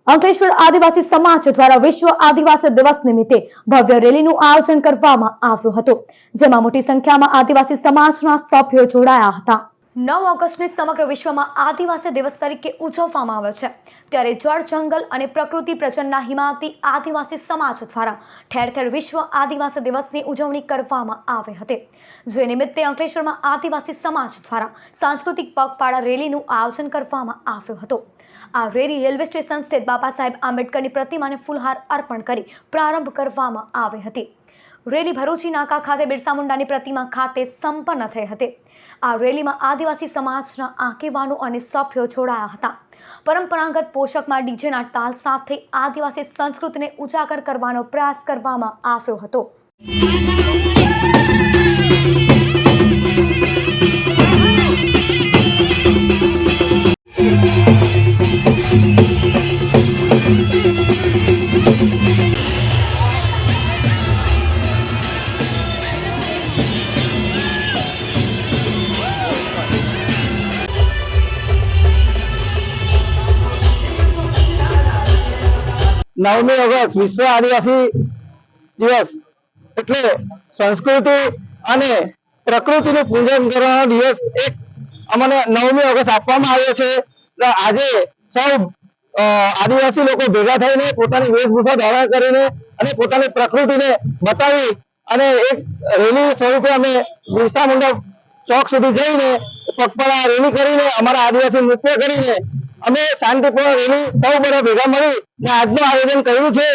અંકલેશ્વર આદિવાસી સમાજ દ્વારા વિશ્વ આદિવાસી દિવસ નિમિત્તે ભવ્ય રેલીનું આયોજન કરવામાં આવ્યું હતું, જેમાં મોટી સંખ્યામાં આદિવાસી સમાજના સભ્યો જોડાયા હતા। 9 ઓગસ્ટને સમગ્ર વિશ્વમાં આદિવાસી દિવસ તરીકે ઉજવવામાં આવે છે, ત્યારે જળ, જંગલ અને પ્રકૃતિ પ્રજનનના હિમાયતી આદિવાસી સમાજ દ્વારા ઠેર ઠેર વિશ્વ આદિવાસી દિવસની ઉજવણી કરવામાં આવી હતી, જે નિમિત્તે અંકલેશ્વરમાં આદિવાસી સમાજ દ્વારા સાંસ્કૃતિક પગપાળા રેલીનું આયોજન કરવામાં આવ્યું હતું। આ રેલી રેલવે સ્ટેશન સ્થિત બાબા સાહેબ આંબેડકરની પ્રતિમાને ફૂલહાર અર્પણ કરી પ્રારંભ કરવામાં આવી હતી। રેલી ભરૂચી નાકા ખાતે બિરસા મુંડાની પ્રતિમા ખાતે સંપન્ન થઈ હતી। આ રેલીમાં આદિવાસી સમાજના આગેવાનો અને સભ્યો જોડાયા હતા। પરંપરાગત પોશાકમાં ડીજેના તાલ સાથે આદિવાસી સંસ્કૃતિને ઉજાગર કરવાનો પ્રયાસ કરવામાં આવ્યો હતો। नवमी ऑगस्ट विश्व आदिवासी दिवस એટલે સંસ્કૃતિ અને પ્રકૃતિનું પૂજન કરવાનો દિવસ એક અમને 9મી ઓગસ્ટ આપવામાં આવ્યો છે। આજે સૌ આદિવાસી લોકો ભેગા થઈને પોતાની વેશભૂષા ધારણ કરીને અને પોતાની પ્રકૃતિને બતાવી અને એક રેલી સ્વરૂપે અમે બિરસા મુંડા ચોક સુધી જઈને પગપાળા રેલી કરીને અમારા આદિવાસી નૃત્ય કરીને અમે શાંતિપૂર્ણ રેલી સૌ બધા ભેગા મળી આજનું આયોજન કર્યું છે।